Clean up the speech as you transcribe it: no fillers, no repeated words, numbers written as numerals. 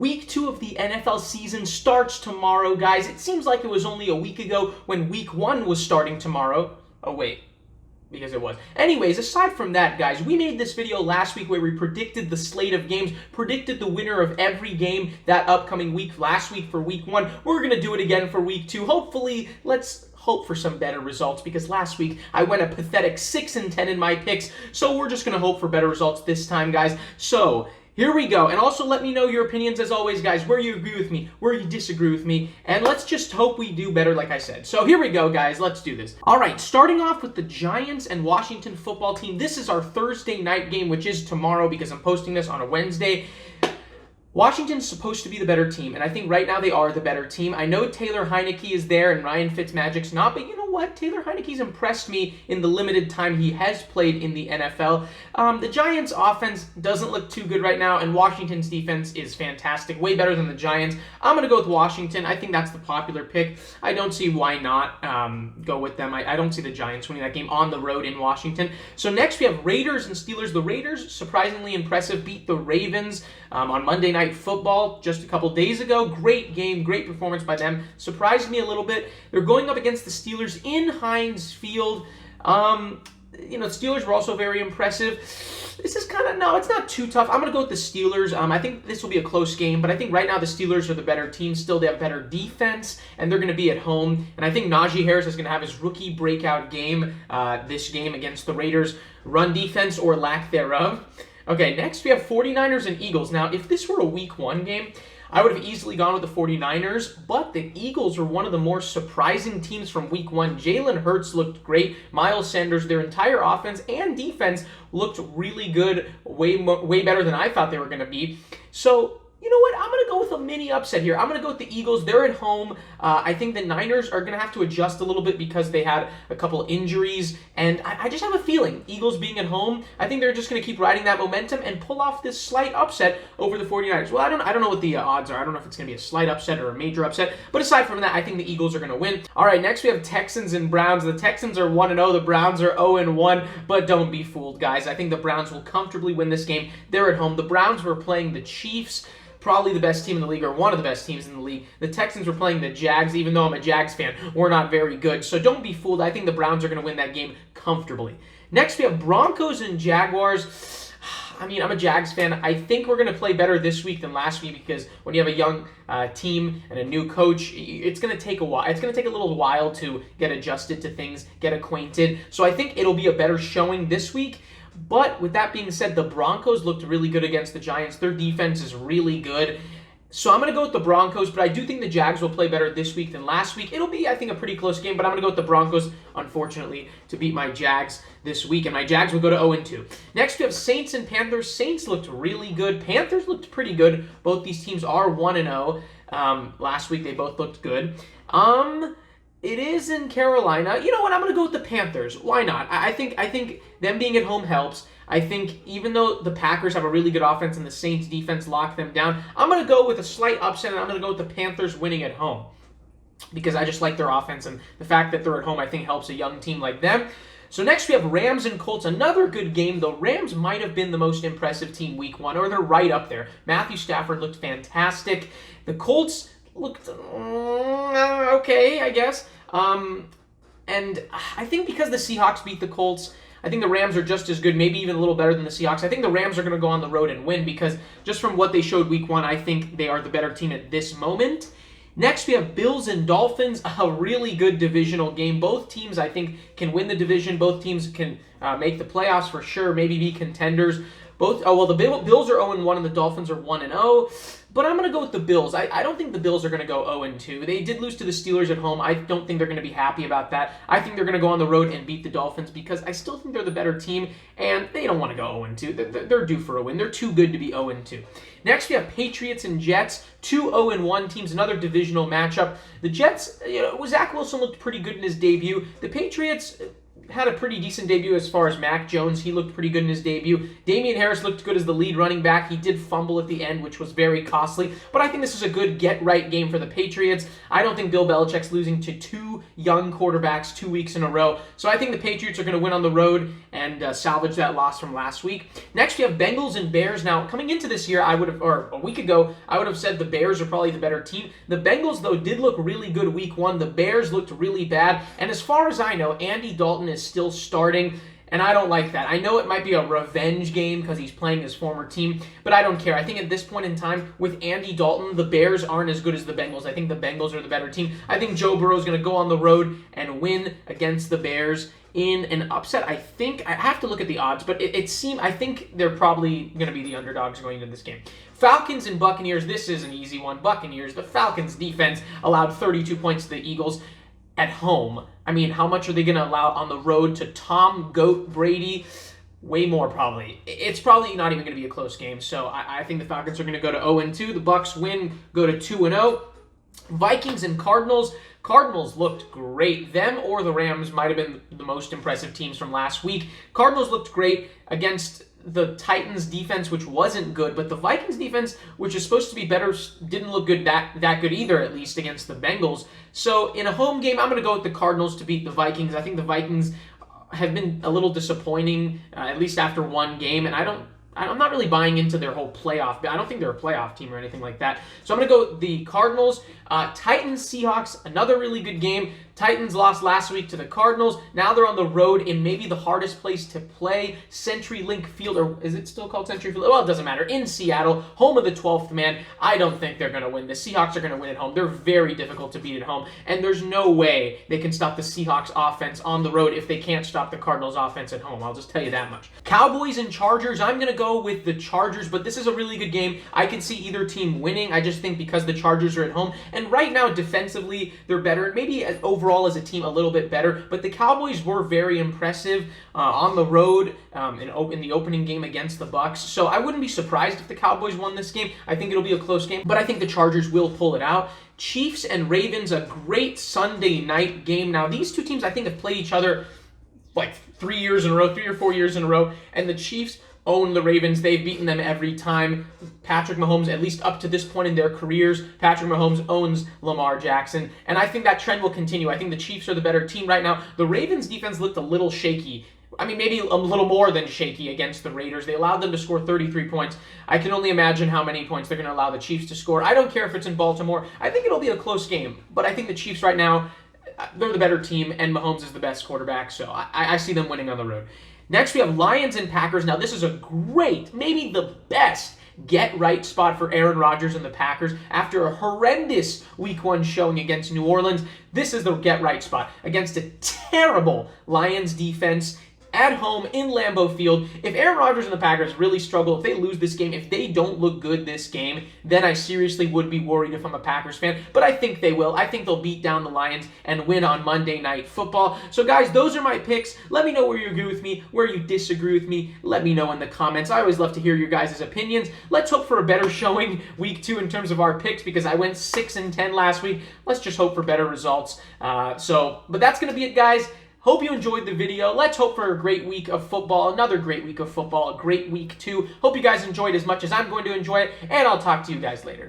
Week 2 of the NFL season starts tomorrow, guys. It seems like it was only a week ago when Week 1 was starting tomorrow. Oh, wait. Because it was. Anyways, aside from that, guys, we made this video last week where we predicted the slate of games, predicted the winner of every game that upcoming week, last week for Week 1. We're going to do it again for Week 2. Hopefully, let's hope for some better results, because last week I went a pathetic 6-10 in my picks, so we're just going to hope for better results this time, guys. So here we go. And also let me know your opinions, as always, guys, where you agree with me, where you disagree with me, and let's just hope we do better, like I said. So here we go, guys. Let's do this. All right, starting off with the Giants and Washington football team. This is our Thursday night game, which is tomorrow because I'm posting this on a Wednesday. Washington's supposed to be the better team, and I think right now they are the better team. I know Taylor Heineke is there and Ryan Fitzmagic's not, but you know what? Taylor Heineke's impressed me in the limited time he has played in the NFL. The Giants' offense doesn't look too good right now, and Washington's defense is fantastic, way better than the Giants. I'm going to go with Washington. I think that's the popular pick. I don't see why not go with them. I don't see the Giants winning that game on the road in Washington. So next we have Raiders and Steelers. The Raiders, surprisingly impressive, beat the Ravens on Monday Night Football just a couple days ago. Great game, great performance by them. Surprised me a little bit. They're going up against the Steelers in Heinz Field. The Steelers were also very impressive. This is kind of, no, it's not too tough. I'm going to go with the Steelers. I think this will be a close game, but I think right now the Steelers are the better team. Still, they have better defense, and they're going to be at home. And I think Najee Harris is going to have his rookie breakout game this game against the Raiders' run defense or lack thereof. Okay, next we have 49ers and Eagles. Now, if this were a Week 1 game, I would have easily gone with the 49ers, but the Eagles are one of the more surprising teams from Week 1. Jalen Hurts looked great. Miles Sanders, their entire offense and defense looked really good, way better than I thought they were going to be. So, you know what? I'm going to go with a mini upset here. I'm going to go with the Eagles. They're at home. I think the Niners are going to have to adjust a little bit because they had a couple injuries. And I just have a feeling, Eagles being at home, I think they're just going to keep riding that momentum and pull off this slight upset over the 49ers. Well, I don't know what the odds are. I don't know if it's going to be a slight upset or a major upset. But aside from that, I think the Eagles are going to win. All right, next we have Texans and Browns. The Texans are 1-0. The Browns are 0-1. But don't be fooled, guys. I think the Browns will comfortably win this game. They're at home. The Browns were playing the Chiefs, probably the best team in the league, or one of the best teams in the league. The Texans were playing the Jags. Even though I'm a Jags fan, we're not very good. So don't be fooled. I think the Browns are going to win that game comfortably. Next, we have Broncos and Jaguars. I'm a Jags fan. I think we're going to play better this week than last week because when you have a young team and a new coach, it's going to take a while. It's going to take a little while to get adjusted to things, get acquainted. So I think it'll be a better showing this week. But with that being said, the Broncos looked really good against the Giants. Their defense is really good. So I'm going to go with the Broncos, but I do think the Jags will play better this week than last week. It'll be, I think, a pretty close game, but I'm going to go with the Broncos, unfortunately, to beat my Jags this week, and my Jags will go to 0-2. Next, we have Saints and Panthers. Saints looked really good. Panthers looked pretty good. Both these teams are 1-0. Last week, they both looked good. It is in Carolina. You know what? I'm going to go with the Panthers. Why not? I think them being at home helps. I think even though the Packers have a really good offense and the Saints defense locked them down, I'm going to go with a slight upset, and I'm going to go with the Panthers winning at home because I just like their offense, and the fact that they're at home I think helps a young team like them. So next we have Rams and Colts. Another good game. The Rams might have been the most impressive team Week 1, or they're right up there. Matthew Stafford looked fantastic. The Colts looked okay, I guess. And I think because the Seahawks beat the Colts, I think the Rams are just as good, maybe even a little better than the Seahawks. I think the Rams are going to go on the road and win because just from what they showed Week 1, I think they are the better team at this moment. Next, we have Bills and Dolphins, a really good divisional game. Both teams, I think, can win the division. Both teams can make the playoffs for sure, maybe be contenders. The Bills are 0-1 and the Dolphins are 1-0. But I'm going to go with the Bills. I don't think the Bills are going to go 0-2. They did lose to the Steelers at home. I don't think they're going to be happy about that. I think they're going to go on the road and beat the Dolphins because I still think they're the better team, and they don't want to go 0-2. They're due for a win. They're too good to be 0-2. Next, we have Patriots and Jets, two 0-1 teams, another divisional matchup. The Jets, Zach Wilson looked pretty good in his debut. The Patriots had a pretty decent debut as far as Mac Jones. He looked pretty good in his debut. Damian Harris looked good as the lead running back. He did fumble at the end, which was very costly. But I think this is a good get-right game for the Patriots. I don't think Bill Belichick's losing to two two young quarterbacks 2 weeks in a row. So I think the Patriots are going to win on the road and salvage that loss from last week. Next, we have Bengals and Bears. Now, coming into this year, or a week ago, I would have said the Bears are probably the better team. The Bengals, though, did look really good week one. The Bears looked really bad. And as far as I know, Andy Dalton is still starting. And I don't like that. I know it might be a revenge game because he's playing his former team, but I don't care. I think at this point in time, with Andy Dalton, the Bears aren't as good as the Bengals. I think the Bengals are the better team. I think Joe Burrow is going to go on the road and win against the Bears in an upset. I think, I have to look at the odds, but I think they're probably going to be the underdogs going into this game. Falcons and Buccaneers, this is an easy one. Buccaneers, the Falcons defense allowed 32 points to the Eagles at home. I mean, how much are they going to allow on the road to Tom Goat Brady? Way more, probably. It's probably not even going to be a close game. So I think the Falcons are going to go to 0-2. The Bucs win, go to 2-0. Vikings and Cardinals. Cardinals looked great. Them or the Rams might have been the most impressive teams from last week. Cardinals looked great against the Titans defense, which wasn't good, but the Vikings defense, which is supposed to be better, didn't look good that good either, at least against the Bengals. So in a home game, I'm going to go with the Cardinals to beat the Vikings. I think the Vikings have been a little disappointing, at least after one game, and I'm not really buying into their whole playoff. I don't think they're a playoff team or anything like that. So I'm going to go with the Cardinals. Titans, Seahawks, another really good game. Titans lost last week to the Cardinals. Now they're on the road in maybe the hardest place to play, CenturyLink Field, or is it still called Century Field? Well, it doesn't matter. In Seattle, home of the 12th man. I don't think they're going to win. The Seahawks are going to win at home. They're very difficult to beat at home, and there's no way they can stop the Seahawks offense on the road if they can't stop the Cardinals offense at home. I'll just tell you that much. Cowboys and Chargers, I'm going to go with the Chargers, but this is a really good game. I can see either team winning. I just think because the Chargers are at home, and right now defensively they're better, maybe overall as a team a little bit better, but the Cowboys were very impressive on the road in the opening game against the Bucs. So I wouldn't be surprised if the Cowboys won this game. I think it'll be a close game, but I think the Chargers will pull it out. Chiefs and Ravens, a great Sunday night game. Now these two teams I think have played each other like 3 or 4 years in a row, and the Chiefs own the Ravens. They've beaten them every time. Patrick Mahomes, at least up to this point in their careers, Patrick Mahomes owns Lamar Jackson, and I think that trend will continue. I think the Chiefs are the better team right now. The Ravens defense looked a little shaky. I mean, maybe a little more than shaky against the Raiders. They allowed them to score 33 points. I can only imagine how many points they're going to allow the Chiefs to score. I don't care if it's in Baltimore. I think it'll be a close game, but I think the Chiefs right now, they're the better team, and Mahomes is the best quarterback, so I see them winning on the road. Next, we have Lions and Packers. Now, this is a great, maybe the best get-right spot for Aaron Rodgers and the Packers. After a horrendous Week 1 showing against New Orleans, this is the get-right spot against a terrible Lions defense at home in Lambeau Field. If Aaron Rodgers and the Packers really struggle, if they lose this game, if they don't look good this game, then I seriously would be worried if I'm a Packers fan. But I think they will. I think they'll beat down the Lions and win on Monday Night Football. So guys, those are my picks. Let me know where you agree with me, where you disagree with me. Let me know in the comments. I always love to hear your guys' opinions. Let's hope for a better showing Week 2 in terms of our picks, because I went 6-10 last week. Let's just hope for better results. But that's going to be it, guys. Hope you enjoyed the video. Let's hope for a great week of football, another great week of football, a great Week 2. Hope you guys enjoyed as much as I'm going to enjoy it, and I'll talk to you guys later.